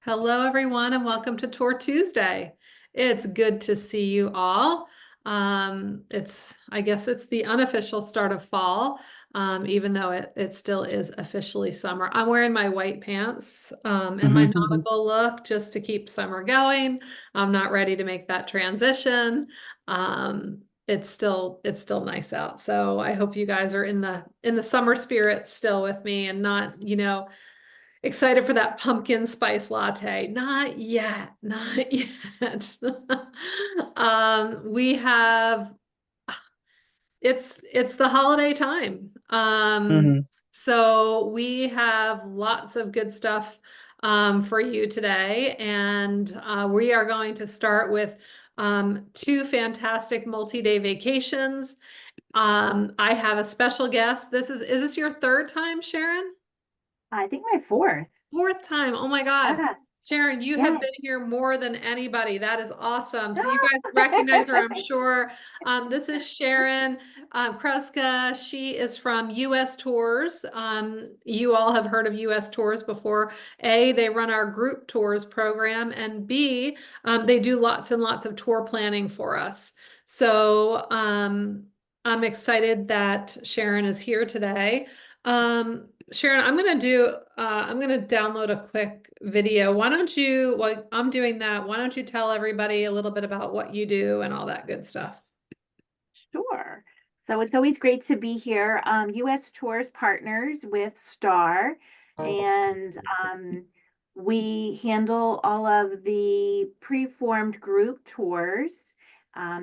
Hello, everyone, and welcome to Tour Tuesday. It's good to see you all. I guess it's the unofficial start of fall, even though it still is officially summer. I'm wearing my white pants, and my nautical look just to keep summer going. I'm not ready to make that transition. It's still nice out. So I hope you guys are in the summer spirit still with me and not, excited for that pumpkin spice latte. Not yet, not yet. We have it's the holiday time. hmm So we have lots of good stuff for you today, and we are going to start with two fantastic multi-day vacations. I have a special guest. Is this your third time, Sharon? I think my fourth. Fourth time. Oh my God. Yeah, Sharon, you have yeah. been here more than anybody. That is awesome. So you guys recognize her, I'm sure. This is Sharon Kreska. She is from US Tours. You all have heard of US Tours before. A, they run our group tours program, and B, they do lots and lots of tour planning for us. So I'm excited that Sharon is here today. Sharon, I'm gonna download a quick video. While I'm doing that, why don't you tell everybody a little bit about what you do and all that good stuff? Sure. So it's always great to be here. US Tours partners with Starr, and we handle all of the pre-formed group tours.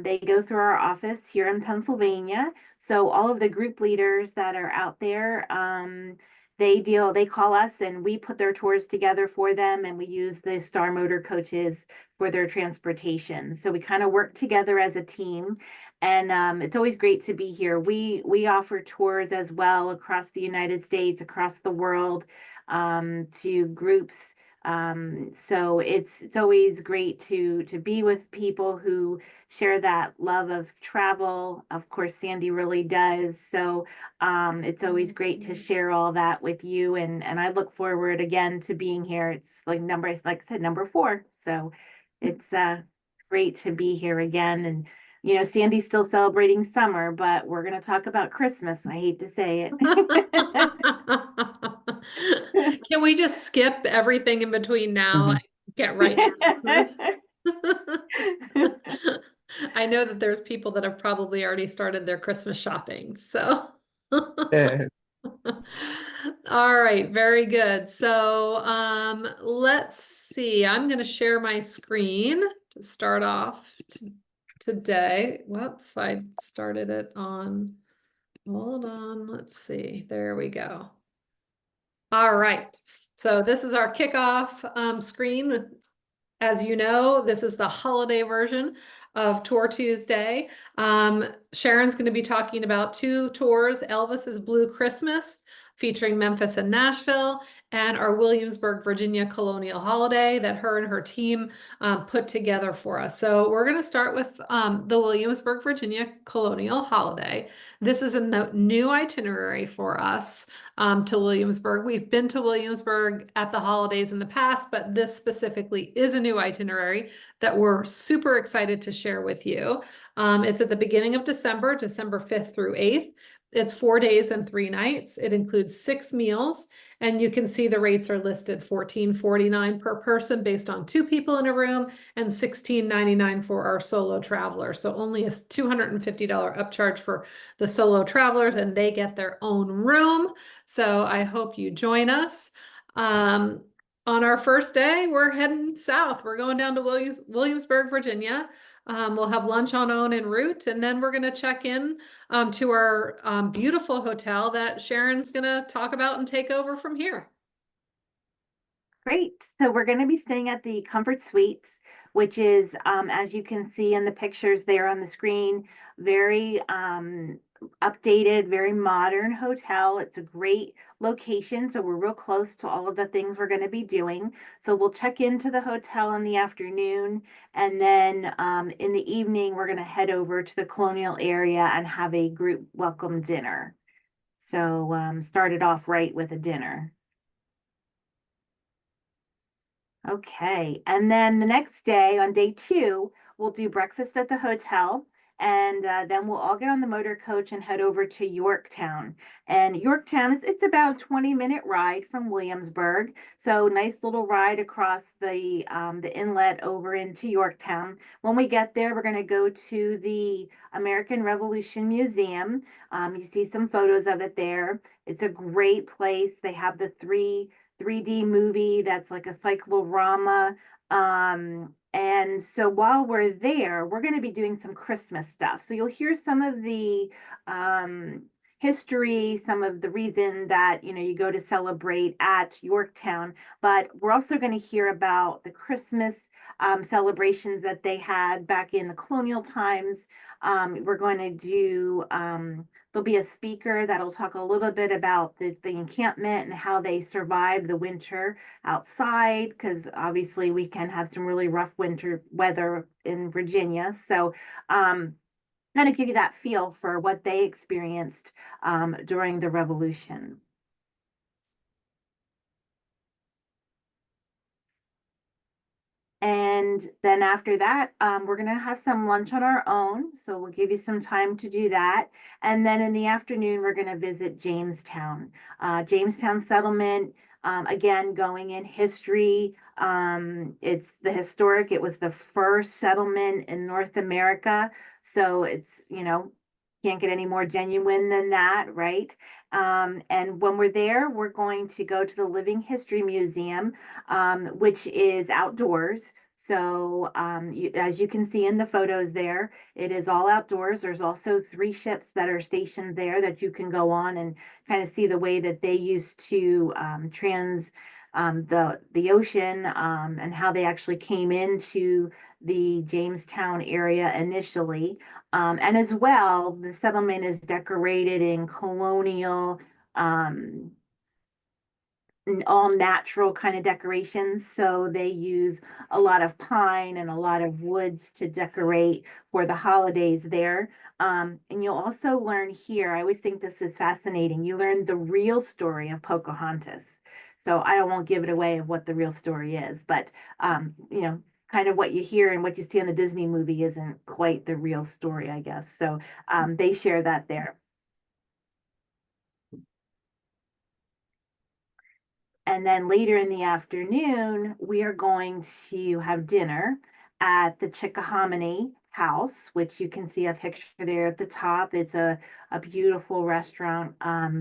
They go through our office here in Pennsylvania. So all of the group leaders that are out there, they call us and we put their tours together for them, and we use the Star Motor coaches for their transportation. So we kind of work together as a team, and it's always great to be here. We offer tours as well across the United States, across the world, to groups. So it's always great to be with people who share that love of travel. Of course, Sandy really does. So it's always great to share all that with you, and I look forward again to being here. It's like I said, number four. So it's great to be here again. And Sandy's still celebrating summer, but we're going to talk about Christmas. I hate to say it. Can we just skip everything in between now and get right to Christmas? I know that there's people that have probably already started their Christmas shopping, so. Yeah. All right, very good. So let's see. I'm going to share my screen to start off today. Whoops, I started it on. Hold on, let's see. There we go. All right. So this is our kickoff screen. As you know, this is the holiday version of Tour Tuesday. Sharon's going to be talking about two tours, Elvis's Blue Christmas, featuring Memphis and Nashville, and our Williamsburg, Virginia Colonial holiday that her and her team put together for us. So we're going to start with the Williamsburg, Virginia Colonial holiday. This is a new itinerary for us to Williamsburg. We've been to Williamsburg at the holidays in the past, but this specifically is a new itinerary that we're super excited to share with you. It's at the beginning of December, December 5th through 8th. It's 4 days and 3 nights. It includes 6 meals, and you can see the rates are listed $14.49 per person based on 2 people in a room, and $16.99 for our solo traveler. So only a $250 upcharge for the solo travelers, and they get their own room. So I hope you join us. On our first day, we're heading south. We're going down to Williamsburg, Virginia. We'll have lunch on en route, and then we're going to check in to our beautiful hotel that Sharon's going to talk about and take over from here. Great. So we're going to be staying at the Comfort Suites, which is, as you can see in the pictures there on the screen, very updated, very modern hotel. It's a great location, so we're real close to all of the things we're going to be doing. So we'll check into the hotel in the afternoon, and then in the evening, we're going to head over to the Colonial area and have a group welcome dinner. So start it off right with a dinner. Okay. And then the next day, on day two, we'll do breakfast at the hotel. And then we'll all get on the motor coach and head over to Yorktown. And Yorktown is it's about a 20-minute ride from Williamsburg. So nice little ride across the inlet over into Yorktown. When we get there, we're going to go to the American Revolution Museum. You see some photos of it there. It's a great place. They have the 3D movie that's like a cyclorama. And so while we're there, we're going to be doing some Christmas stuff. So you'll hear some of the history, some of the reason that, you go to celebrate at Yorktown, but we're also going to hear about the Christmas celebrations that they had back in the colonial times. We're going to do there'll be a speaker that'll talk a little bit about the encampment and how they survived the winter outside, because obviously we can have some really rough winter weather in Virginia. So kind of give you that feel for what they experienced during the Revolution. And then after that, we're going to have some lunch on our own. So we'll give you some time to do that. And then in the afternoon, we're going to visit Jamestown. Jamestown settlement, again, going in history. It's the historic, it was the first settlement in North America. So it's, can't get any more genuine than that, right? And when we're there, we're going to go to the Living History Museum, which is outdoors. So as you can see in the photos there, it is all outdoors. There's also 3 ships that are stationed there that you can go on and kind of see the way that they used to trans the ocean, and how they actually came into the Jamestown area initially. And as well, the settlement is decorated in colonial, um, all natural kind of decorations. So they use a lot of pine and a lot of woods to decorate for the holidays there. And you'll also learn here, I always think this is fascinating. You learn the real story of Pocahontas. So I won't give it away of what the real story is, but kind of what you hear and what you see on the Disney movie isn't quite the real story, I guess. So they share that there. And then later in the afternoon, we are going to have dinner at the Chickahominy House, which you can see a picture there at the top. It's a beautiful restaurant,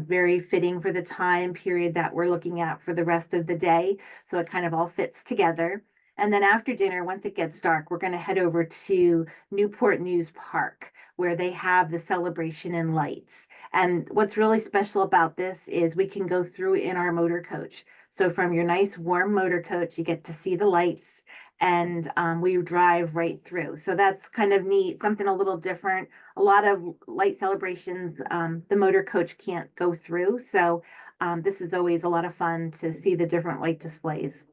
very fitting for the time period that we're looking at for the rest of the day. So it kind of all fits together. And then after dinner, once it gets dark, we're going to head over to Newport News Park, where they have the celebration in lights. And what's really special about this is we can go through in our motor coach. So from your nice warm motor coach, you get to see the lights, and we drive right through. So that's kind of neat, something a little different. A lot of light celebrations, the motor coach can't go through. So this is always a lot of fun to see the different light displays.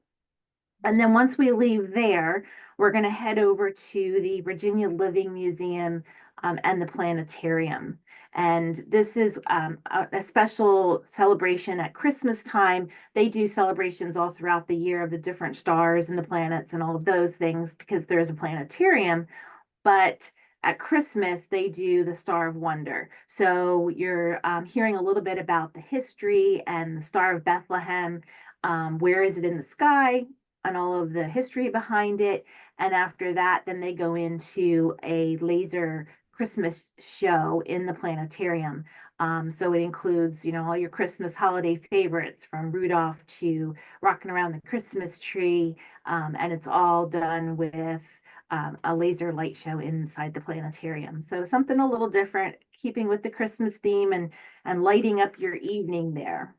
And then once we leave there, we're going to head over to the Virginia Living Museum and the planetarium. And this is a special celebration at Christmas time. They do celebrations all throughout the year of the different stars and the planets and all of those things because there is a planetarium. But at Christmas, they do the Star of Wonder. So you're hearing a little bit about the history and the Star of Bethlehem. Where is it in the sky? And all of the history behind it. And after that, then they go into a laser Christmas show in the planetarium. So it includes, all your Christmas holiday favorites from Rudolph to Rocking Around the Christmas Tree. And it's all done with a laser light show inside the planetarium. So something a little different, keeping with the Christmas theme and lighting up your evening there.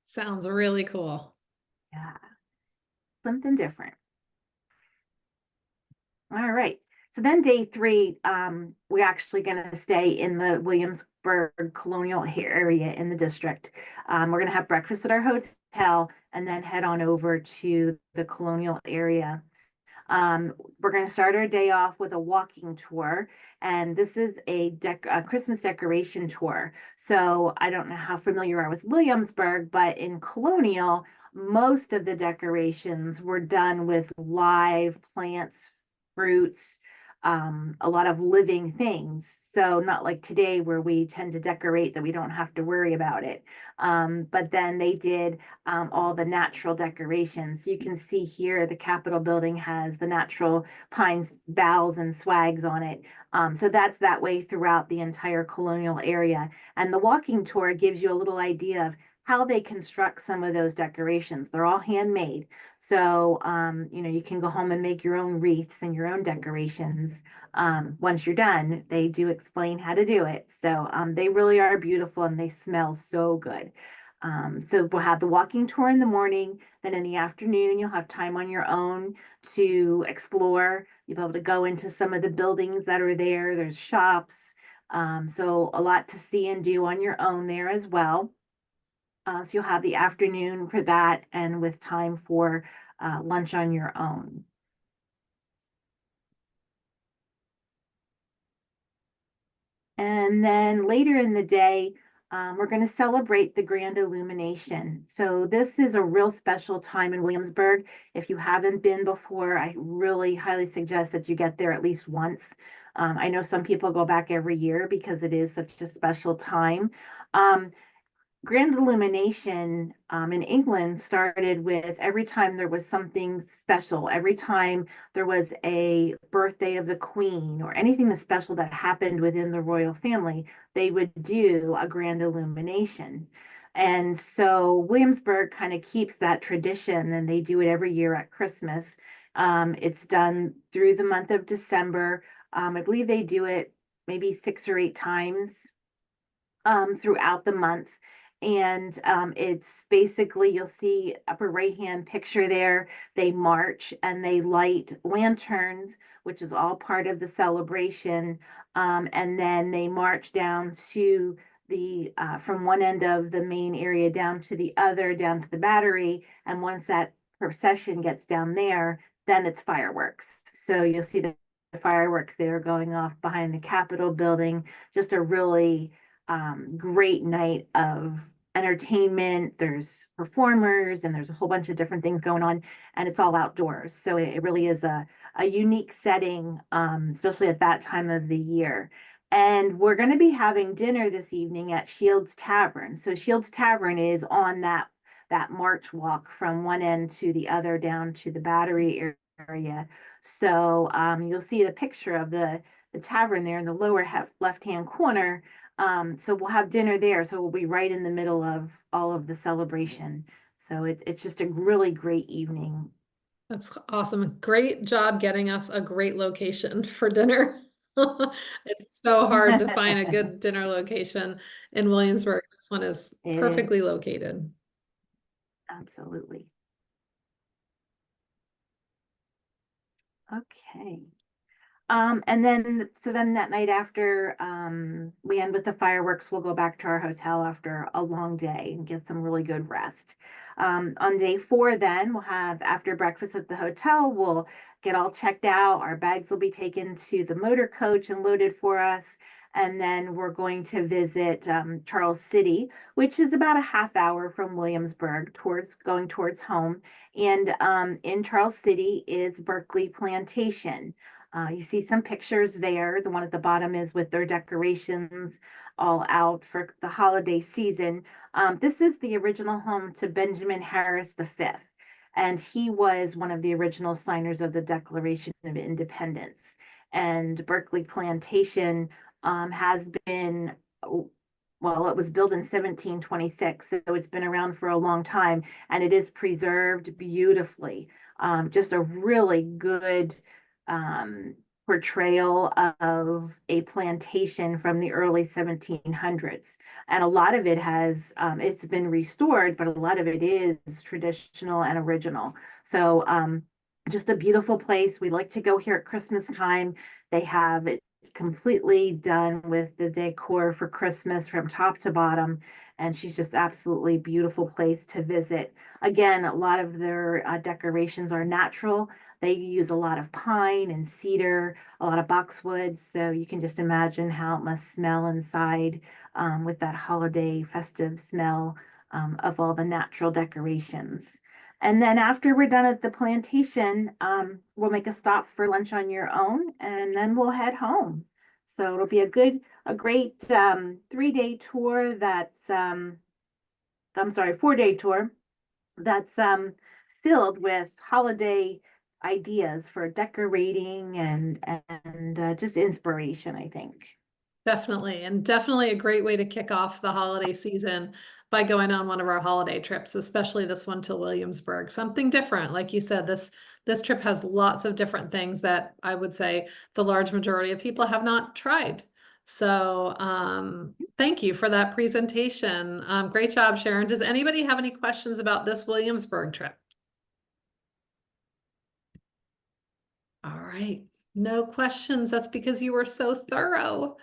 Sounds really cool. Yeah, something different. All right. So then day 3, we're actually going to stay in the Williamsburg Colonial area in the district. We're going to have breakfast at our hotel and then head on over to the Colonial area. We're going to start our day off with a walking tour, and this is a Christmas decoration tour. So I don't know how familiar you are with Williamsburg, but in Colonial, most of the decorations were done with live plants, fruits, a lot of living things. So not like today where we tend to decorate that we don't have to worry about it. But then they did all the natural decorations. You can see here the Capitol building has the natural pines, boughs, and swags on it. So that's that way throughout the entire Colonial area. And the walking tour gives you a little idea of how they construct some of those decorations. They're all handmade. So, you can go home and make your own wreaths and your own decorations. Once you're done, they do explain how to do it. So, they really are beautiful and they smell so good. So we'll have the walking tour in the morning. Then in the afternoon, you'll have time on your own to explore. You'll be able to go into some of the buildings that are there. There's shops. So a lot to see and do on your own there as well. So you'll have the afternoon for that and with time for lunch on your own. And then later in the day, we're going to celebrate the Grand Illumination. So this is a real special time in Williamsburg. If you haven't been before, I really highly suggest that you get there at least once. I know some people go back every year because it is such a special time. Um, Grand Illumination in England started with every time there was something special, every time there was a birthday of the Queen or anything that's special that happened within the royal family, they would do a Grand Illumination. And so Williamsburg kind of keeps that tradition and they do it every year at Christmas. It's done through the month of December. I believe they do it maybe 6 or 8 times throughout the month. And it's basically, you'll see upper right hand picture there. They march and they light lanterns, which is all part of the celebration. And then they march down to the from one end of the main area down to the other, down to the Battery. And once that procession gets down there, then it's fireworks. So you'll see the fireworks there going off behind the Capitol building. Just a really great night of entertainment. There's performers and there's a whole bunch of different things going on, and it's all outdoors. So it really is a unique setting, especially at that time of the year. And we're going to be having dinner this evening at Shields Tavern. So Shields Tavern is on that march walk from one end to the other down to the Battery area. So you'll see the picture of the tavern there in the lower left hand corner. So we'll have dinner there. So we'll be right in the middle of all of the celebration. So it's just a really great evening. That's awesome. Great job getting us a great location for dinner. It's so hard to find a good dinner location in Williamsburg. This one is It, perfectly located. absolutely. Okay. And then, so then that night after we end with the fireworks, we'll go back to our hotel after a long day and get some really good rest. On day 4, then we'll have after breakfast at the hotel, we'll get all checked out. Our bags will be taken to the motor coach and loaded for us. And then we're going to visit Charles City, which is about a half hour from Williamsburg going towards home. And in Charles City is Berkeley Plantation. You see some pictures there. The one at the bottom is with their decorations all out for the holiday season. This is the original home to Benjamin Harris V, and he was one of the original signers of the Declaration of Independence. And Berkeley Plantation has been, well, it was built in 1726, so it's been around for a long time, and it is preserved beautifully. Just a really good um, portrayal of a plantation from the early 1700s. And a lot of it has, it's been restored, but a lot of it is traditional and original. So just a beautiful place. We like to go here at Christmas time. They have it completely done with the decor for Christmas from top to bottom. And she's just absolutely beautiful place to visit. Again, a lot of their decorations are natural. They use a lot of pine and cedar, a lot of boxwood. So you can just imagine how it must smell inside with that holiday festive smell of all the natural decorations. And then after we're done at the plantation, we'll make a stop for lunch on your own, and then we'll head home. So it'll be a great 3-day tour I'm sorry, 4-day tour that's filled with holiday ideas for decorating and just inspiration, I think. Definitely, and definitely a great way to kick off the holiday season by going on one of our holiday trips, especially this one to Williamsburg. Something different. Like you said, this trip has lots of different things that I would say the large majority of people have not tried. So thank you for that presentation. Great job, Sharon. Does anybody have any questions about this Williamsburg trip? All right, no questions. That's because you were so thorough.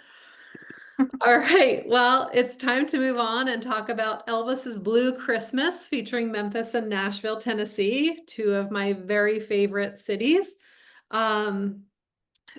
All right, well, it's time to move on and talk about Elvis's Blue Christmas featuring Memphis and Nashville, Tennessee, two of my very favorite cities. Um,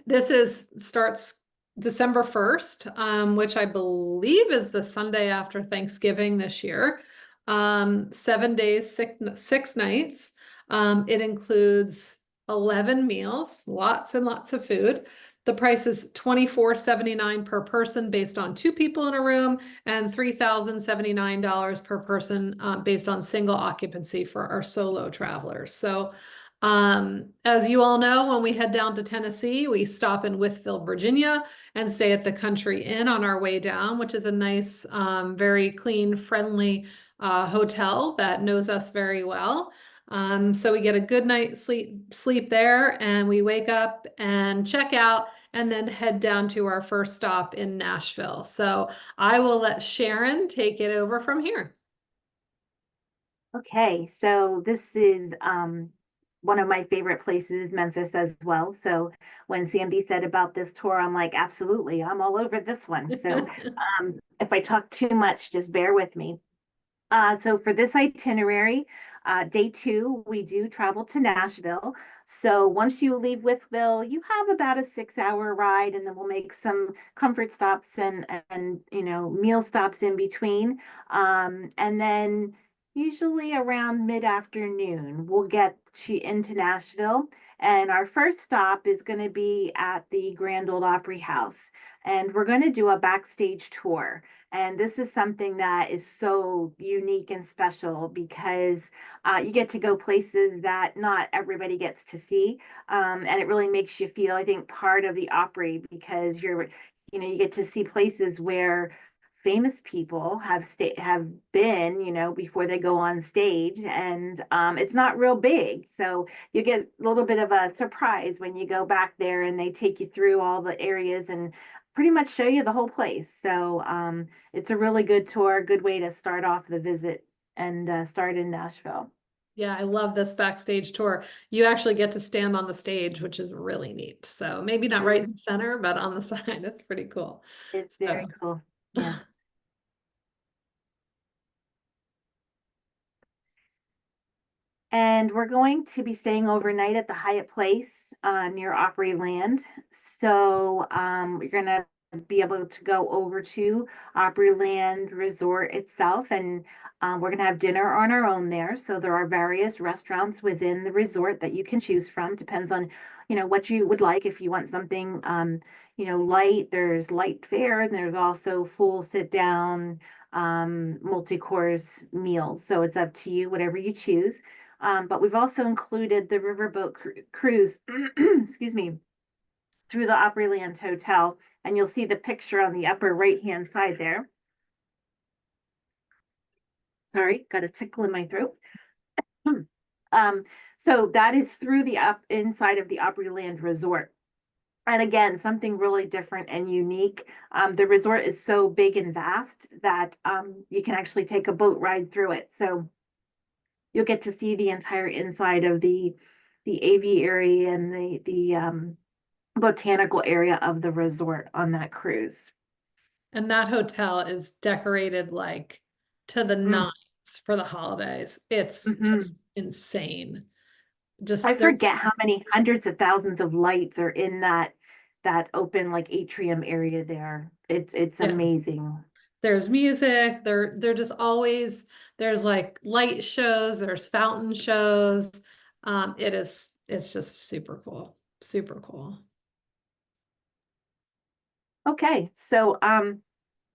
this starts December 1st, which I believe is the Sunday after Thanksgiving this year. 7 days, 6 nights. It includes 11 meals, lots and lots of food. The price is $24.79 per person based on 2 people in a room, and $3,079 per person based on single occupancy for our solo travelers. So as you all know, when we head down to Tennessee, we stop in Wytheville, Virginia, and stay at the Country Inn on our way down, which is a nice, very clean, friendly hotel that knows us very well. So we get a good night's sleep there, and we wake up and check out and then head down to our first stop in Nashville. So I will let Sharon take it over from here. Okay, so this is one of my favorite places, Memphis as well. So when Sandy said about this tour, I'm like, absolutely, I'm all over this one. So if I talk too much, just bear with me. So for this itinerary, day 2, we do travel to Nashville. So once you leave Wytheville, you have about a 6-hour ride, and then we'll make some comfort stops and meal stops in between. And then usually around mid-afternoon, we'll get into Nashville. And our first stop is going to be at the Grand Ole Opry House. And we're going to do a backstage tour. And this is something that is so unique and special because you get to go places that not everybody gets to see. And it really makes you feel, I think, part of the Opry because you get to see places where famous people have been, before they go on stage, and it's not real big, so you get a little bit of a surprise when you go back there and they take you through all the areas and pretty much show you the whole place. So it's a really good tour, good way to start off the visit and start in Nashville. Yeah, I love this backstage tour. You actually get to stand on the stage, which is really neat. So maybe not right in Mhm. the center, but on the side. It's pretty cool. It's very So cool. Yeah. And we're going to be staying overnight at the Hyatt Place near Opryland. So you're going to be able to go over to Opryland Resort itself, and we're going to have dinner on our own there. So there are various restaurants within the resort that you can choose from. Depends on, what you would like. If you want something, light, there's light fare, and there's also full sit down multi-course meals. So it's up to you, whatever you choose. But we've also included the riverboat cruise, excuse me, through the Opryland Hotel. And you'll see the picture on the upper right-hand side there. Sorry, got a tickle in my throat. um, so that is through the inside of the Opryland Resort. And again, something really different and unique. The resort is so big and vast that you can actually take a boat ride through it. So you'll get to see the entire inside of the aviary and the botanical area of the resort on that cruise. and that hotel is decorated like to the Mm. nines for the holidays. It's just Mhm. insane. I Just there's forget how many hundreds of thousands of lights are in that open like atrium area there. It's yeah. amazing. there's music, they're just always, there's like light shows, there's fountain shows. It's just super cool, super cool. Okay, so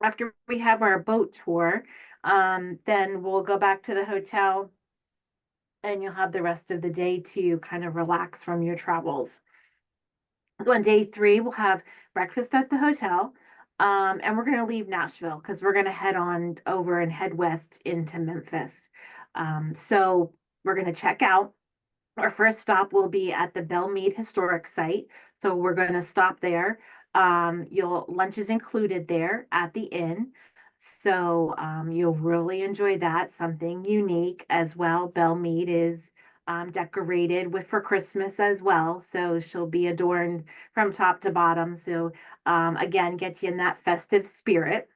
after we have our boat tour, then we'll go back to the hotel and you'll have the rest of the day to kind of relax from your travels. On day 3, we'll have breakfast at the hotel. And we're going to leave Nashville because we're going to head on over and head west into Memphis. So we're going to check out. Our first stop will be at the Belmead Historic Site. So we're going to stop there. You'll lunch is included there at the inn. So you'll really enjoy that. Something unique as well. Belmead is decorated with for Christmas as well. So she'll be adorned from top to bottom. So again, get you in that festive spirit.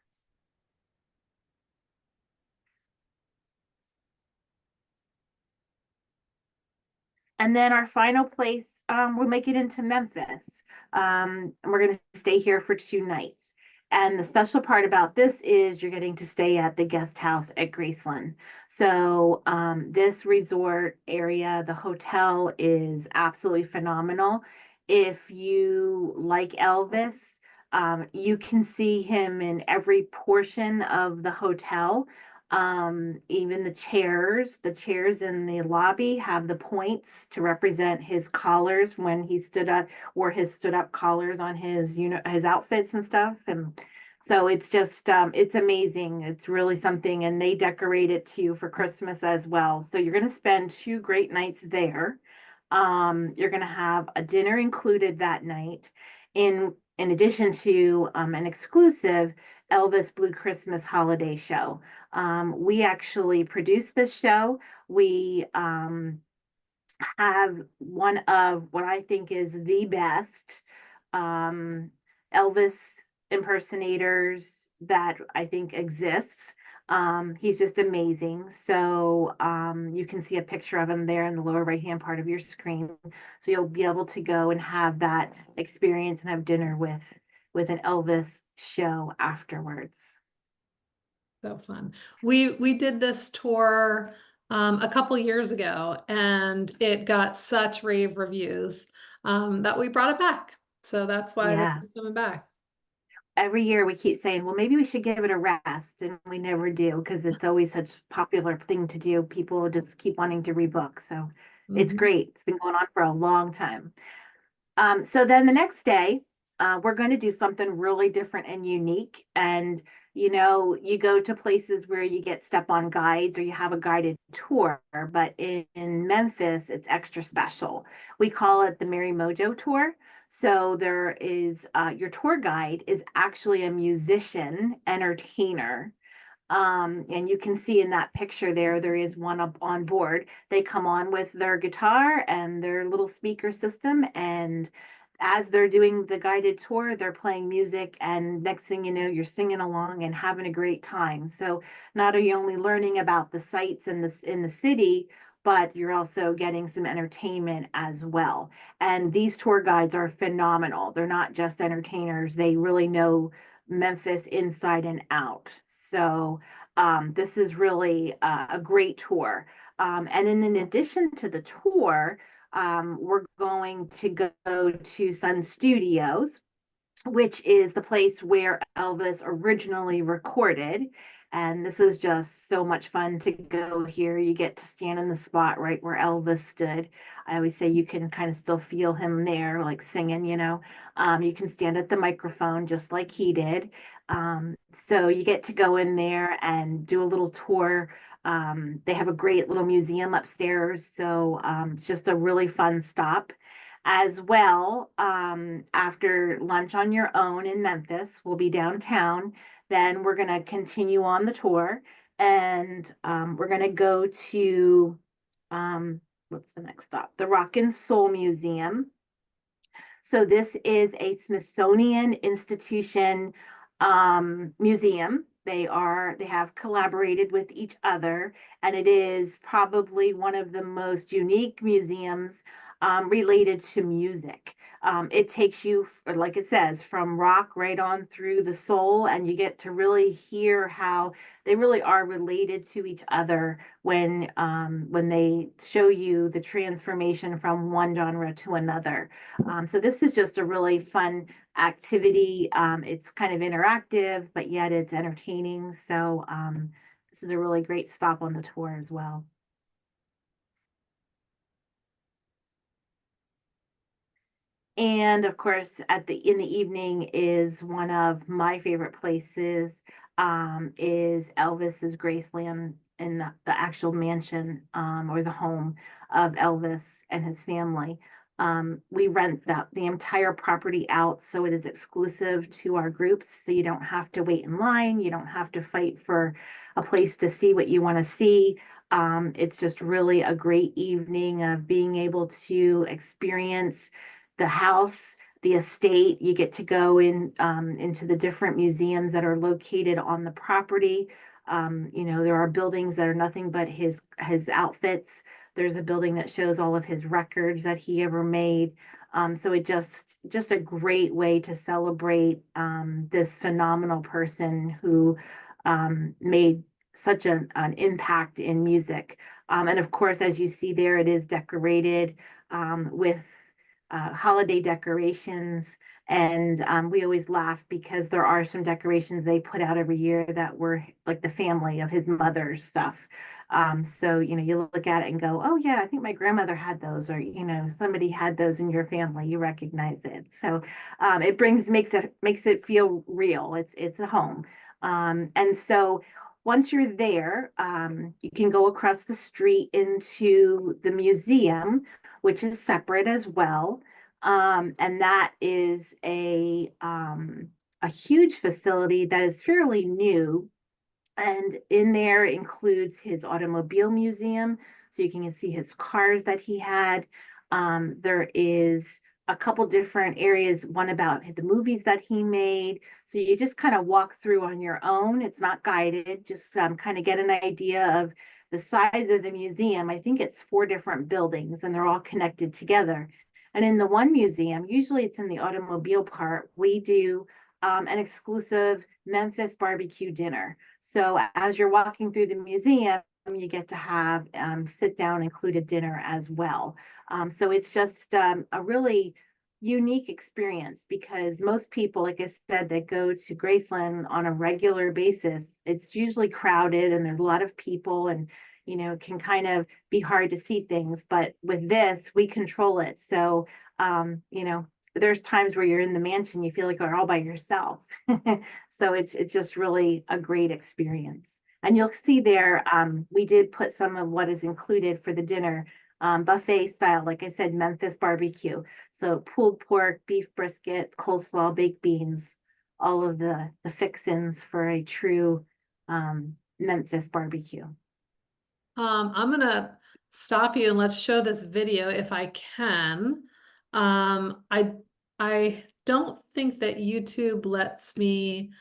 And then our final place, we'll make it into Memphis. And we're going to stay here for 2 nights. And the special part about this is you're getting to stay at the guest house at Graceland. So this resort area, the hotel is absolutely phenomenal. If you like Elvis, you can see him in every portion of the hotel. Even the chairs in the lobby have the points to represent his collars when he stood up, wore his stood up collars on his, his outfits and stuff. And so it's just, it's amazing. It's really something. And they decorate it to you for Christmas as well. So you're going to spend 2 great nights there. You're going to have a dinner included that night in addition to an exclusive Elvis Blue Christmas holiday show. We actually produced this show. We have one of what I think is the best Elvis impersonators that I think exists. He's just amazing. So you can see a picture of him there in the lower right-hand part of your screen. So you'll be able to go and have that experience and have dinner with an Elvis show afterwards. So fun. We did this tour a couple years ago and it got such rave reviews that we brought it back. So that's why this Yeah. is coming back. Every year we keep saying, well, maybe we should give it a rest, and we never do because it's always such a popular thing to do. People just keep wanting to rebook. So it's Mhm. great. It's been going on for a long time. So then the next day, we're going to do something really different and unique. And, you go to places where you get step on guides or you have a guided tour, but in Memphis, it's extra special. We call it the Mary Mojo Tour. So there is your tour guide is actually a musician, entertainer. And you can see in that picture there is one up on board. They come on with their guitar and their little speaker system. And as they're doing the guided tour, they're playing music. And next thing you know, you're singing along and having a great time. So not are you only learning about the sights in the city, but you're also getting some entertainment as well. And these tour guides are phenomenal. They're not just entertainers. They really know Memphis inside and out. So this is really a great tour. And then in addition to the tour, we're going to go to Sun Studios, which is the place where Elvis originally recorded. And this is just so much fun to go here. You get to stand in the spot right where Elvis stood. I always say you can kind of still feel him there, like singing. You can stand at the microphone just like he did. So you get to go in there and do a little tour. They have a great little museum upstairs. So it's just a really fun stop as well. After lunch on your own in Memphis, we'll be downtown. Then we're going to continue on the tour and we're going to go to what's the next stop? The Rock and Soul Museum. So this is a Smithsonian Institution museum. They have collaborated with each other, and it is probably one of the most unique museums related to music. It takes you, like it says, from rock right on through the soul, and you get to really hear how they really are related to each other when they show you the transformation from one genre to another. So this is just a really fun activity. It's kind of interactive, but yet it's entertaining. So this is a really great stop on the tour as well. And of course, in the evening is one of my favorite places, is Elvis's Graceland in the actual mansion, or the home of Elvis and his family. We rent the entire property out, so it is exclusive to our groups. So you don't have to wait in line. You don't have to fight for a place to see what you want to see. It's just really a great evening of being able to experience the house, the estate. You get to go into the different museums that are located on the property. There are buildings that are nothing but his outfits. There's a building that shows all of his records that he ever made. So it just a great way to celebrate this phenomenal person who made such an impact in music. And of course, as you see there, it is decorated with holiday decorations. And we always laugh because there are some decorations they put out every year that were like the family of his mother's stuff. So, you look at it and go, oh, yeah, I think my grandmother had those, or, somebody had those in your family, you recognize it. So it makes it feel real. It's a home. And so once you're there, you can go across the street into the museum, which is separate as well. And that is a huge facility that is fairly new. And in there includes his automobile museum, so you can see his cars that he had. There is a couple different areas, one about the movies that he made. So you just kind of walk through on your own. It's not guided, just kind of get an idea of the size of the museum. I think it's 4 different buildings and they're all connected together. And in the one museum, usually it's in the automobile part, we do an exclusive Memphis barbecue dinner. So as you're walking through the museum, you get to have sit down included dinner as well. So it's just a really unique experience because most people, like I said, that go to Graceland on a regular basis, it's usually crowded and there's a lot of people and it can kind of be hard to see things. But with this, we control it. So there's times where you're in the mansion, you feel like you're all by yourself. So it's just really a great experience. And you'll see there, we did put some of what is included for the dinner, buffet style, like I said, Memphis barbecue. So pulled pork, beef brisket, coleslaw, baked beans, all of the fixins for a true Memphis barbecue. I'm gonna stop you and let's show this video if I can. I don't think that YouTube lets me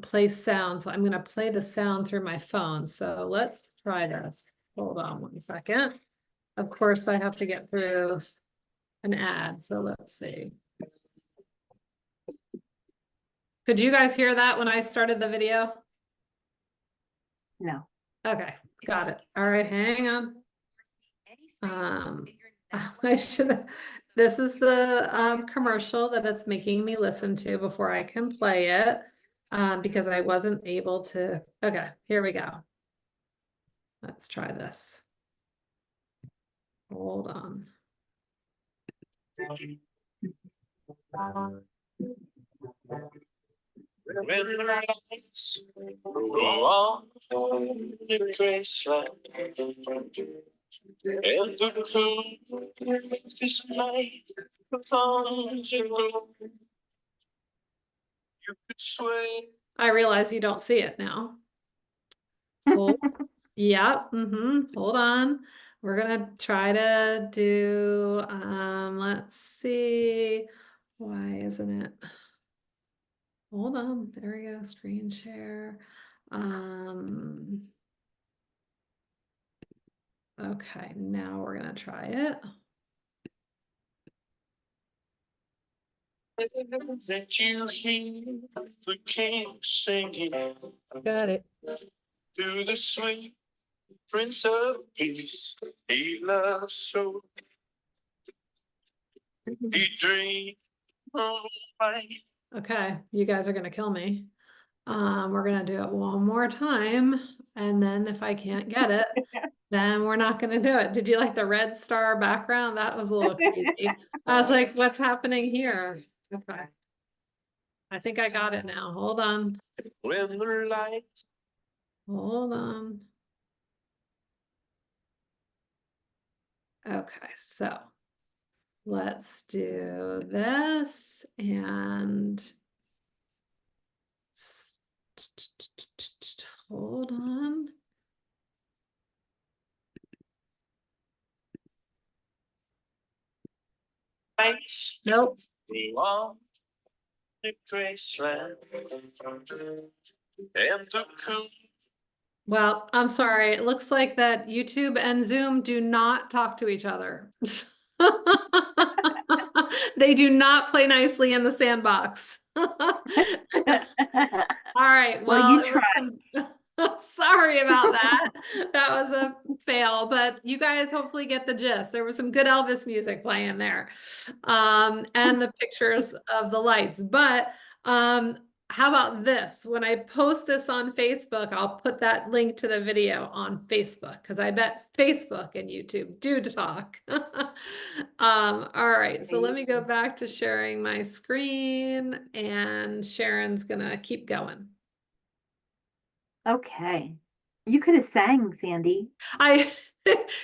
play sound, so I'm gonna play the sound through my phone. So let's try this. Hold on 1 second. Of course, I have to get through an ad, so let's see. Could you guys hear that when I started the video? No. Okay, got it. All right, hang on. I should. This is the commercial that it's making me listen to before I can play it, because I wasn't able to. Okay, here we go. Let's try this. Hold on. When the lights go on in Graceland, and the cool this night comes and goes, you could sway. I realize you don't see it now. Hold, yeah, hold on. We're gonna try to do, let's see. Why isn't it? Hold on, there we go, screen share. Okay, now we're gonna try it. That you hear the king singing Got it. to the sweet Prince of Peace. He loves so. He dreams of light. Okay, you guys are gonna kill me. We're gonna do it one more time, and then if I can't get it, then we're not gonna do it. Did you like the red star background? That was a little crazy. I was like, what's happening here? Okay. I think I got it now. Hold on. When the lights Hold on. Okay, so let's do this and hold on. lights Nope. belong to Graceland and the cool. Well, I'm sorry. It looks like that YouTube and Zoom do not talk to each other. They do not play nicely in the sandbox. All right, Well, well, you it was sorry about that. That was a fail, but you guys hopefully get the gist. There was some good Elvis music playing there. And the pictures of the lights. But how about this? When I post this on Facebook, I'll put that link to the video on Facebook because I bet Facebook and YouTube do talk. All right, so let me go back to sharing my screen and Sharon's gonna keep going. Okay. You could have sang, Sandy.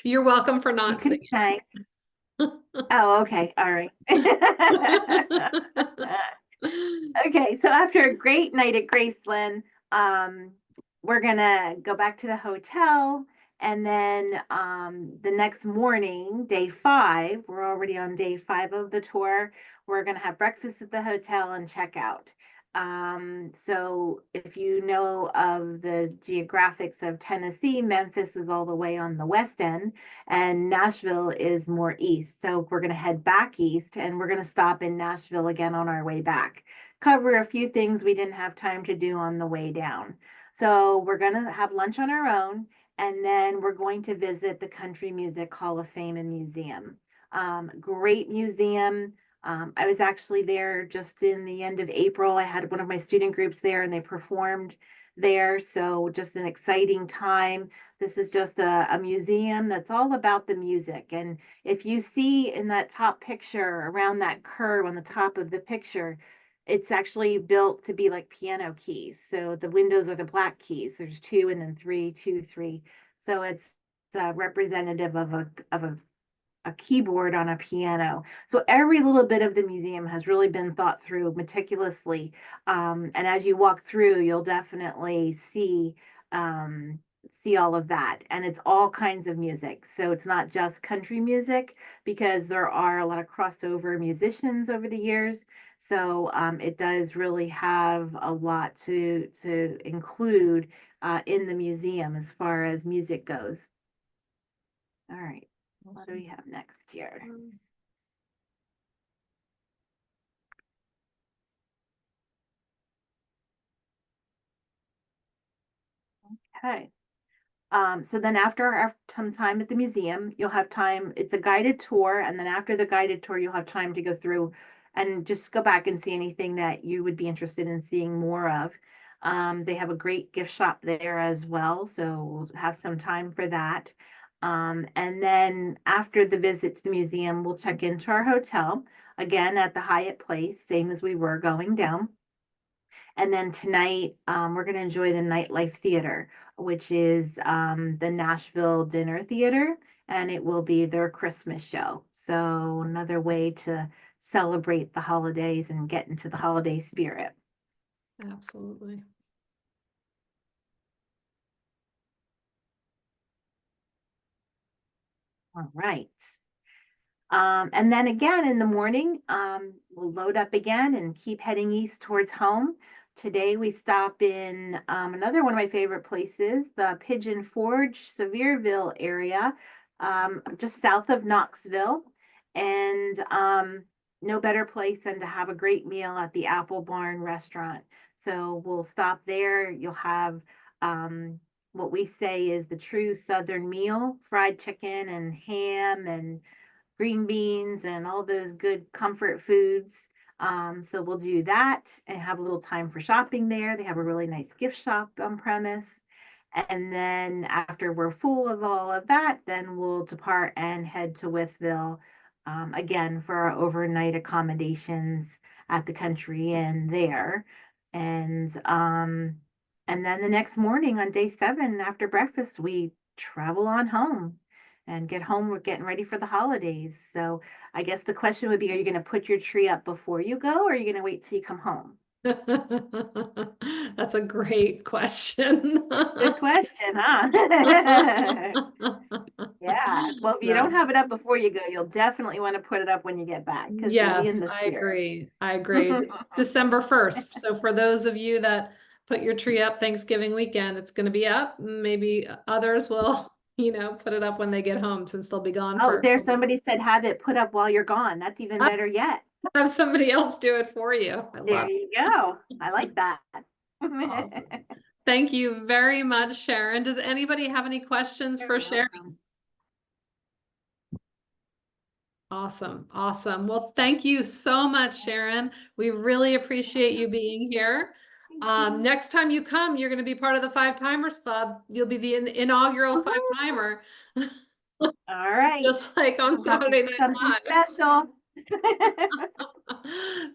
You're welcome for You not could have singing. sang. Oh, okay. All right. Okay, so after a great night at Graceland, we're gonna go back to the hotel, and then the next morning, day 5, we're already on day 5 of the tour. We're gonna have breakfast at the hotel and check out. So if you know of the geographics of Tennessee, Memphis is all the way on the west end, and Nashville is more east. So we're gonna head back east, and we're gonna stop in Nashville again on our way back. Cover a few things we didn't have time to do on the way down. So we're gonna have lunch on our own, and then we're going to visit the Country Music Hall of Fame and Museum. Great museum. I was actually there just in the end of April. I had one of my student groups there and they performed there. So just an exciting time. This is just a museum that's all about the music. And if you see in that top picture around that curve on the top of the picture, it's actually built to be like piano keys. So the windows are the black keys. There's 2 and then 3, 2, 3. So it's representative of a keyboard on a piano. So every little bit of the museum has really been thought through meticulously. And as you walk through, you'll definitely see all of that. And it's all kinds of music. So it's not just country music because there are a lot of crossover musicians over the years. So it does really have a lot to include in the museum as far as music goes. All right. What do we have next here? Okay. So then after some time at the museum, you'll have time, it's a guided tour, and then after the guided tour, you'll have time to go through and just go back and see anything that you would be interested in seeing more of. They have a great gift shop there as well, so we'll have some time for that. And then after the visit to the museum, we'll check into our hotel, again at the Hyatt Place, same as we were going down. And then tonight, we're going to enjoy the Nightlife Theater, which is the Nashville Dinner Theater, and it will be their Christmas show. So another way to celebrate the holidays and get into the holiday spirit. Absolutely. All right. And then again in the morning, we'll load up again and keep heading east towards home. Today we stop in another one of my favorite places, the Pigeon Forge, Sevierville area, just south of Knoxville. And no better place than to have a great meal at the Apple Barn restaurant. So we'll stop there. You'll have what we say is the true Southern meal, fried chicken and ham and green beans and all those good comfort foods. So we'll do that and have a little time for shopping there. They have a really nice gift shop on premise. And then after we're full of all of that, then we'll depart and head to Withville again for our overnight accommodations at the Country Inn there. And then the next morning on day 7 after breakfast, we travel on home and get home. We're getting ready for the holidays. So I guess the question would be, are you going to put your tree up before you go, or are you going to wait till you come home? That's a great question. Good question, huh? Yeah. Well, if you don't No. have it up before you go, you'll definitely want to put it up when you get back because you'll be in Yes, the I spirit. agree. I agree. This is December 1st. So for those of you that put your tree up Thanksgiving weekend, it's going to be up. Maybe others will, put it up when they get home since they'll be gone Oh, for. there's somebody said have it put up while you're gone. That's even better yet. Have somebody else do it for you. I There love you go. I like that. it. Awesome. Thank you very much, Sharon. Does anybody have any questions for Sharon? Welcome. Awesome. Awesome. Well, thank you so much, Sharon. We really appreciate you being here. Next time you come, you're going to be part of the 5-Timers Club. You'll be the inaugural 5-timer. All right. Just like on We'll have to Saturday do Night something Live. special.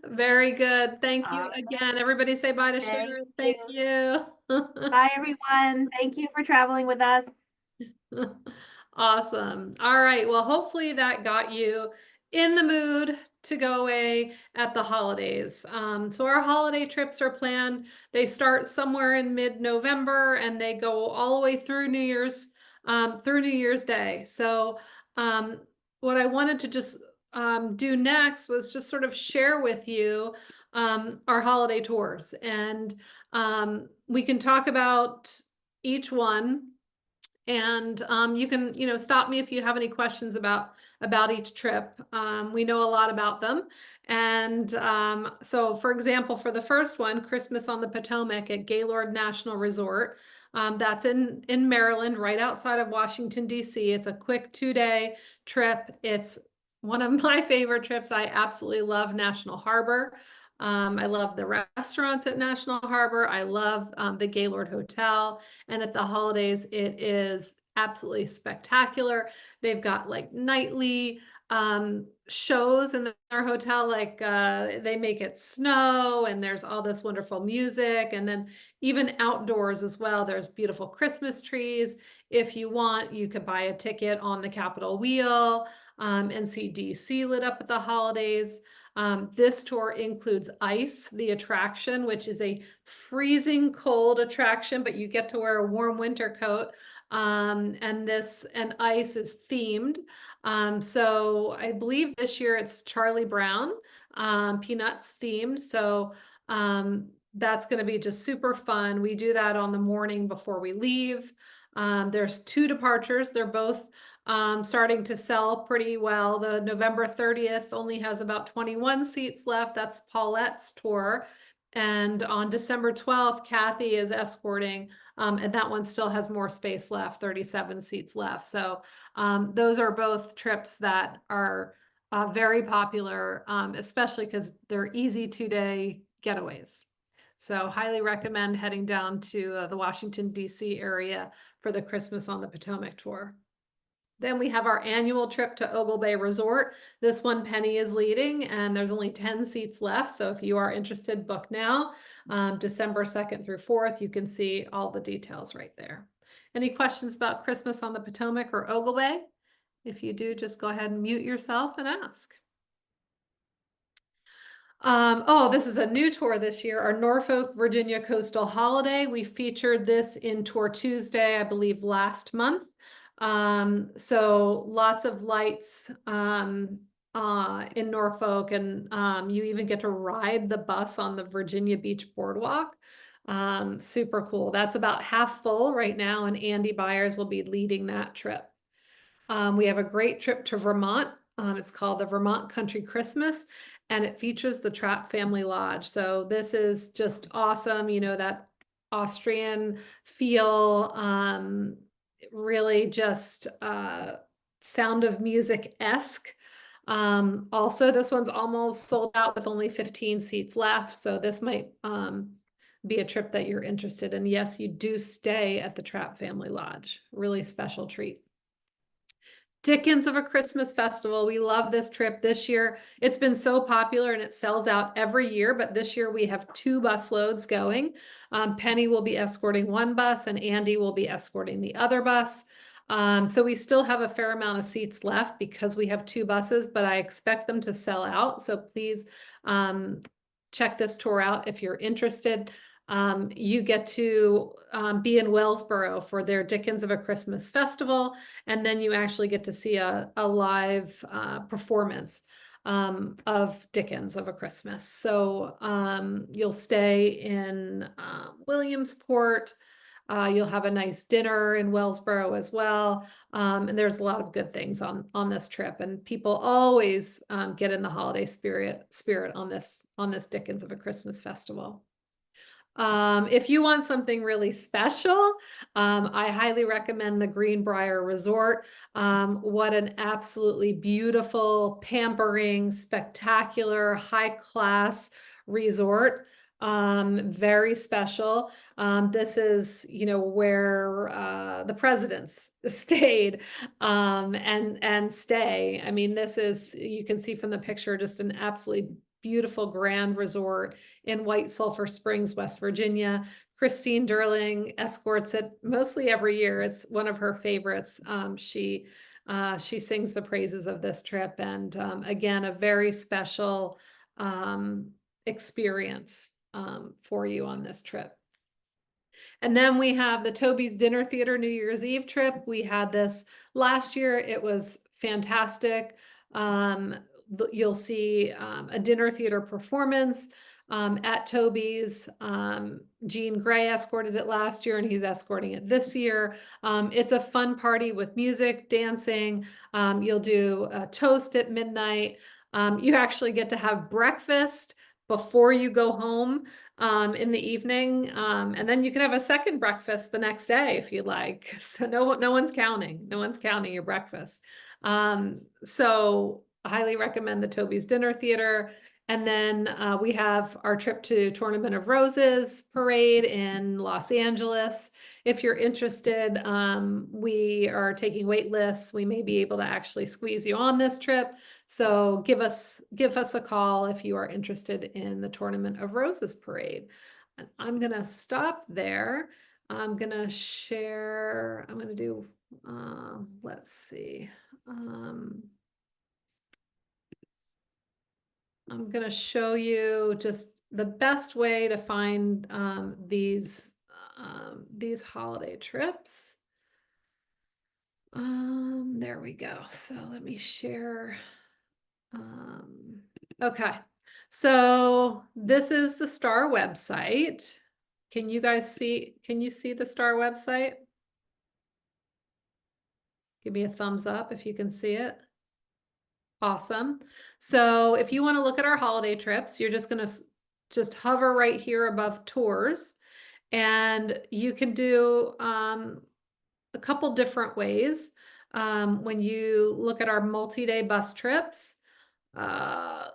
Very good. Thank you All again. Everybody say bye to Thank Sharon. Thank you. Bye, everyone. Thank you for traveling with us. Awesome. All right. Well, hopefully that got you in the mood to go away at the holidays. So our holiday trips are planned. They start somewhere in mid-November and they go all the way through New Year's Day. So what I wanted to just do next was just sort of share with you our holiday tours, and we can talk about each one. And you can, stop me if you have any questions about each trip. We know a lot about them. And so, for example, for the first one, Christmas on the Potomac at Gaylord National Resort, that's in Maryland, right outside of Washington, D.C. It's a quick 2-day trip. It's one of my favorite trips. I absolutely love National Harbor. I love the restaurants at National Harbor. I love the Gaylord Hotel. And at the holidays, it is absolutely spectacular. They've got like nightly shows in their hotel, like they make it snow and there's all this wonderful music. And then even outdoors as well, there's beautiful Christmas trees. If you want, you could buy a ticket on the Capitol Wheel and see DC lit up at the holidays. This tour includes Ice, the attraction, which is a freezing cold attraction, but you get to wear a warm winter coat. And Ice is themed. So I believe this year it's Charlie Brown, Peanuts themed. So that's going to be just super fun. We do that on the morning before we leave. There's 2 departures. They're both starting to sell pretty well. The November 30th only has about 21 seats left. That's Paulette's tour. And on December 12th, Kathy is escorting, and that one still has more space left, 37 seats left. So those are both trips that are very popular, especially because they're easy 2-day getaways. So highly recommend heading down to the Washington, D.C. area for the Christmas on the Potomac tour. Then we have our annual trip to Ogle Bay Resort. This one Penny is leading and there's only 10 seats left. So if you are interested, book now. December 2nd through 4th, you can see all the details right there. Any questions about Christmas on the Potomac or Ogle Bay? If you do, just go ahead and mute yourself and ask. Oh, this is a new tour this year, our Norfolk, Virginia Coastal Holiday. We featured this in Tour Tuesday, I believe last month. So lots of lights in Norfolk, and you even get to ride the bus on the Virginia Beach Boardwalk. Super cool. That's about half full right now, and Andy Byers will be leading that trip. We have a great trip to Vermont. It's called the Vermont Country Christmas. and it features the Trapp family lodge. So this is just awesome. You know, that Austrian feel, really just Sound of Music-esque. Also, this one's almost sold out with only 15 seats left. So this might be a trip that you're interested in. Yes, you do stay at the Trapp family lodge. Really special treat. Dickens of a Christmas Festival. We love this trip this year. It's been so popular and it sells out every year, but this year we have 2 bus loads going. Penny will be escorting one bus and Andy will be escorting the other bus. So we still have a fair amount of seats left because we have 2 buses, but I expect them to sell out. So please check this tour out if you're interested. You get to be in Wellsboro for their Dickens of a Christmas Festival, and then you actually get to see a live performance of Dickens of a Christmas. So you'll stay in Williamsport. You'll have a nice dinner in Wellsboro as well. And there's a lot of good things on this trip, and people always get in the holiday spirit on this Dickens of a Christmas Festival. If you want something really special, I highly recommend the Greenbrier Resort. What an absolutely beautiful, pampering, spectacular, high-class resort. Very special. This is, you know, where the presidents stayed and stay. I mean, this is, you can see from the picture, just an absolutely beautiful grand resort in White Sulphur Springs, West Virginia. Christine Durling escorts it mostly every year. It's one of her favorites. She sings the praises of this trip, and again, a very special experience for you on this trip. And then we have the Toby's Dinner Theater New Year's Eve trip. We had this last year. It was fantastic. You'll see a dinner theater performance at Toby's. Gene Gray escorted it last year and he's escorting it this year. It's a fun party with music, dancing. You'll do a toast at midnight. You actually get to have breakfast before you go home in the evening. And then you can have a second breakfast the next day if you like. So no one's counting. No one's counting your breakfast. So I highly recommend the Toby's Dinner Theater. And then we have our trip to Tournament of Roses parade in Los Angeles. If you're interested, we are taking wait lists. We may be able to actually squeeze you on this trip. So give us a call if you are interested in the Tournament of Roses parade. And I'm gonna stop there. I'm gonna share, I'm gonna do, let's see. I'm going to show you just the best way to find these holiday trips. There we go. So let me share. Okay, so this is the Starr website. Can you guys see? Can you see the Starr website? Give me a thumbs up if you can see it. Awesome. So if you want to look at our holiday trips, you're just going to just hover right here above tours, and you can do a couple different ways. When you look at our multi-day bus trips,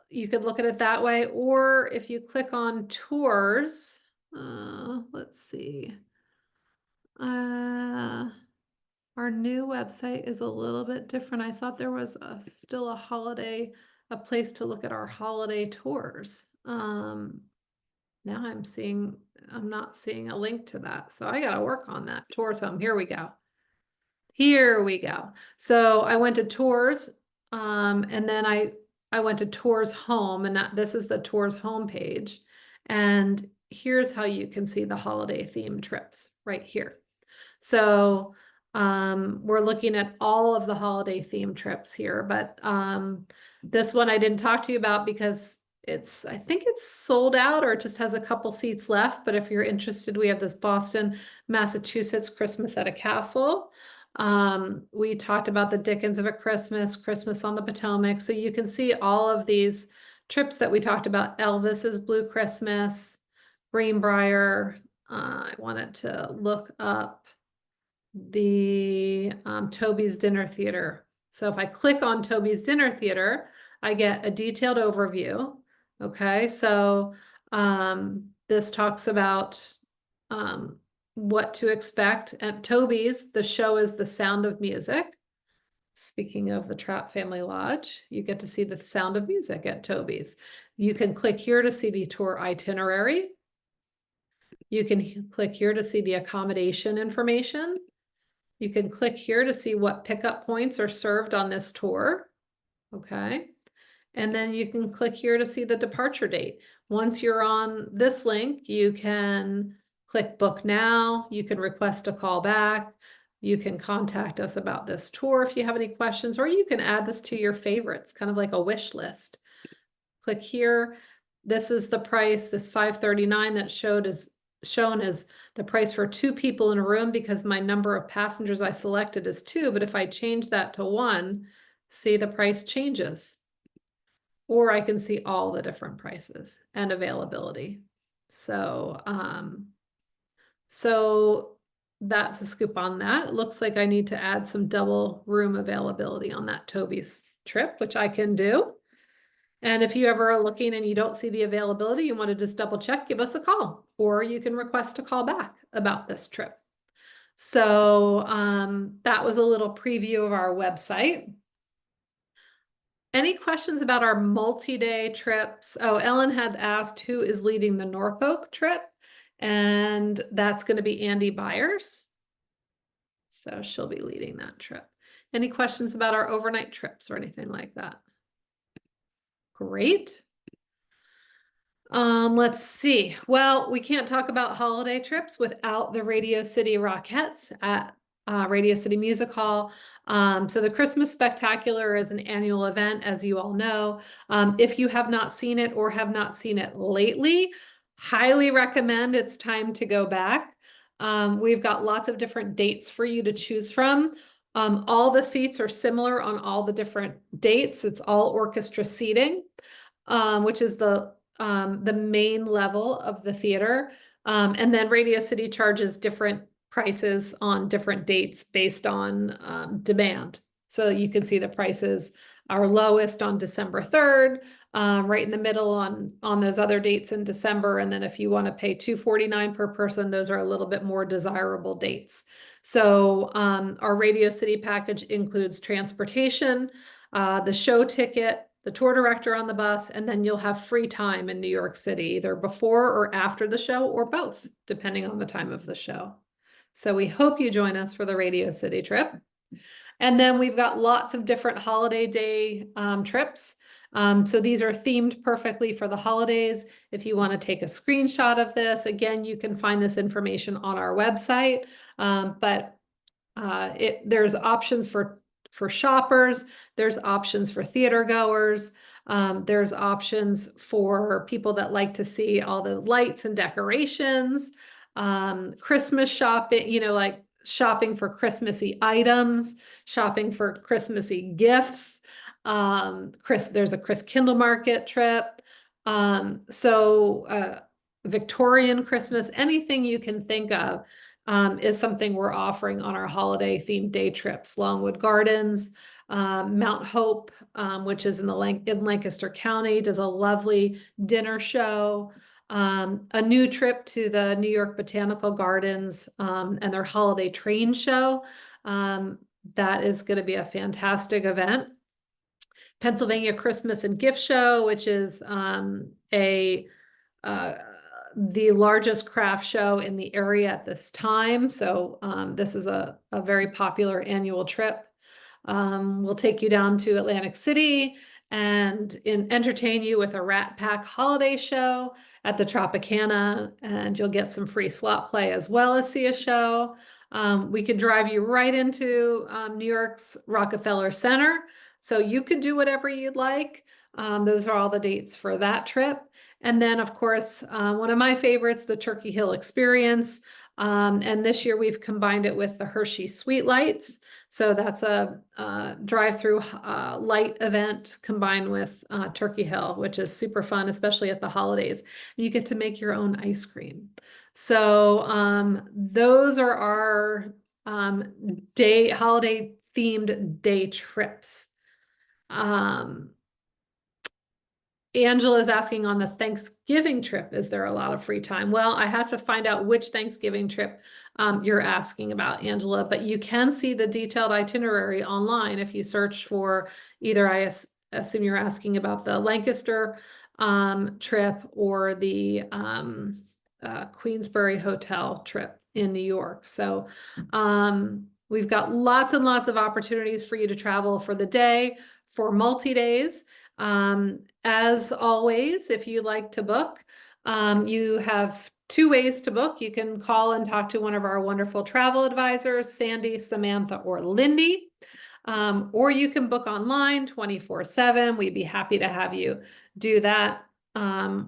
you could look at it that way, or if you click on tours, let's see. Our new website is a little bit different. I thought there was still a place to look at our holiday tours. Now I'm not seeing a link to that. So I got to work on that. Tours home. Here we go. Here we go. So I went to tours, and then I went to tours home, and this is the tours home page. And here's how you can see the holiday themed trips right here. So we're looking at all of the holiday themed trips here, but this one I didn't talk to you about because I think it's sold out, or it just has a couple seats left. But if you're interested, we have this Boston, Massachusetts Christmas at a Castle. We talked about the Dickens of a Christmas, Christmas on the Potomac. So you can see all of these trips that we talked about, Elvis's Blue Christmas, Greenbrier. I wanted to look up the Toby's Dinner Theater. So if I click on Toby's Dinner Theater, I get a detailed overview. Okay, so this talks about what to expect at Toby's. The show is The Sound of Music. Speaking of the Trapp Family Lodge, you get to see the Sound of Music at Toby's. You can click here to see the tour itinerary. You can click here to see the accommodation information. You can click here to see what pickup points are served on this tour. Okay. And then you can click here to see the departure date. Once you're on this link, you can click book now. You can request a call back. You can contact us about this tour if you have any questions, or you can add this to your favorites, kind of like a wish list. Click here. This is the price, this $539 that shown as the price for 2 people in a room, because my number of passengers I selected is 2. But if I change that to 1, see the price changes. Or I can see all the different prices and availability. So, so that's a scoop on that. It looks like I need to add some double room availability on that Toby's trip, which I can do. And if you ever are looking and you don't see the availability, you want to just double check, give us a call, or you can request a call back about this trip. So that was a little preview of our website. Any questions about our multi-day trips? Oh, Ellen had asked who is leading the Norfolk trip, and that's going to be Andy Byers. So she'll be leading that trip. Any questions about our overnight trips or anything like that? Great. Let's see. Well, we can't talk about holiday trips without the Radio City Rockettes at Radio City Music Hall. So the Christmas Spectacular is an annual event, as you all know. If you have not seen it or have not seen it lately, highly recommend. It's time to go back. We've got lots of different dates for you to choose from. All the seats are similar on all the different dates. It's all orchestra seating, which is the main level of the theater. And then Radio City charges different prices on different dates based on demand. So you can see the prices are lowest on December 3rd, right in the middle on those other dates in December. And then if you want to pay $249 per person, those are a little bit more desirable dates. So our Radio City package includes transportation, the show ticket, the tour director on the bus, and then you'll have free time in New York City, either before or after the show, or both, depending on the time of the show. So we hope you join us for the Radio City trip. And then we've got lots of different holiday day trips. So these are themed perfectly for the holidays. If you want to take a screenshot of this, again, you can find this information on our website. But there's options for shoppers, there's options for theater goers, there's options for people that like to see all the lights and decorations, Christmas shopping, like shopping for Christmassy items, shopping for Christmassy gifts. There's a Chris Kindle Market trip. Victorian Christmas, anything you can think of is something we're offering on our holiday themed day trips. Longwood Gardens, Mount Hope, which is in Lancaster County, does a lovely dinner show. A new trip to the New York Botanical Gardens and their holiday train show. That is going to be a fantastic event. Pennsylvania Christmas and Gift Show, which is the largest craft show in the area at this time. So this is a very popular annual trip. We'll take you down to Atlantic City and entertain you with a Rat Pack holiday show at the Tropicana, and you'll get some free slot play as well as see a show. We could drive you right into New York's Rockefeller Center, so you could do whatever you'd like. Those are all the dates for that trip. And then, of course, one of my favorites, the Turkey Hill Experience. And this year we've combined it with the Hershey Sweet Lights. So that's a drive-through light event combined with Turkey Hill, which is super fun, especially at the holidays. You get to make your own ice cream. So those are our holiday themed day trips. Angela is asking on the Thanksgiving trip, is there a lot of free time? Well, I have to find out which Thanksgiving trip you're asking about, Angela, but you can see the detailed itinerary online if you search for either, I assume you're asking about the Lancaster trip or the Queensbury Hotel trip in New York. So we've got lots and lots of opportunities for you to travel for the day, for multi-days. As always, if you like to book, you have two ways to book. You can call and talk to one of our wonderful travel advisors, Sandy, Samantha, or Lindy. Or you can book online 24/7. We'd be happy to have you do that.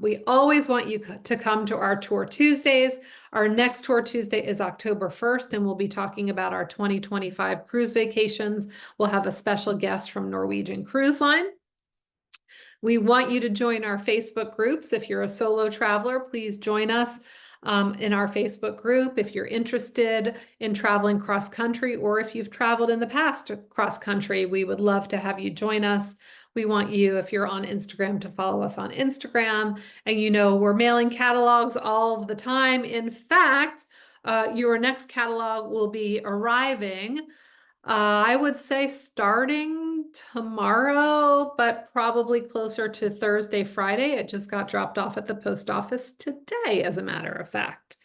We always want you to come to our Tour Tuesdays. Our next Tour Tuesday is October 1st, and we'll be talking about our 2025 cruise vacations. We'll have a special guest from Norwegian Cruise Line. We want you to join our Facebook groups. If you're a solo traveler, please join us in our Facebook group. If you're interested in traveling cross country, or if you've traveled in the past cross country, we would love to have you join us. We want you, if you're on Instagram, to follow us on Instagram. And you know, we're mailing catalogs all of the time. In fact, your next catalog will be arriving I would say starting tomorrow, but probably closer to Thursday, Friday. It just got dropped off at the post office today, as a matter of fact.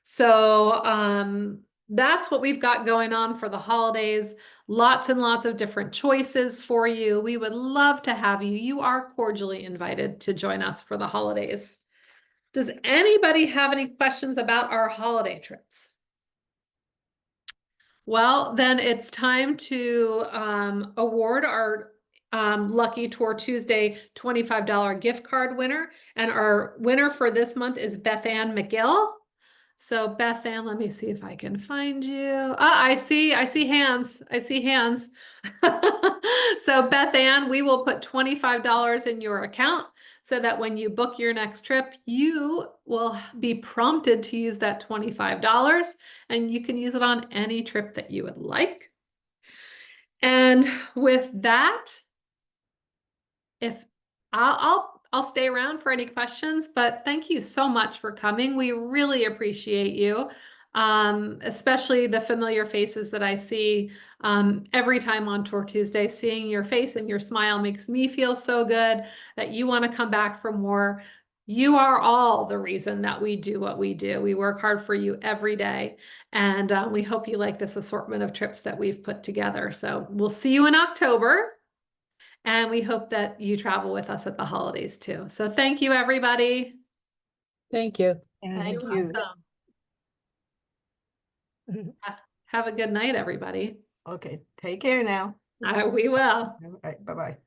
So that's what we've got going on for the holidays. Lots and lots of different choices for you. We would love to have you. You are cordially invited to join us for the holidays. Does anybody have any questions about our holiday trips? Well, then it's time to award our Lucky Tour Tuesday $25 gift card winner. And our winner for this month is Beth Ann McGill. So Beth Ann, let me see if I can find you. I see hands. I see hands. So Beth Ann, we will put $25 in your account so that when you book your next trip, you will be prompted to use that $25, and you can use it on any trip that you would like. And with that, if I'll stay around for any questions, but thank you so much for coming. We really appreciate you, especially the familiar faces that I see every time on Tour Tuesday. Seeing your face and your smile makes me feel so good that you want to come back for more. You are all the reason that we do what we do. We work hard for you every day, and we hope you like this assortment of trips that we've put together. So we'll see you in October. And we hope that you travel with us at the holidays too. So thank you, everybody. Thank you. Thank You're you. welcome. Have a good night, everybody. Okay, take care now. We will. All right, bye-bye.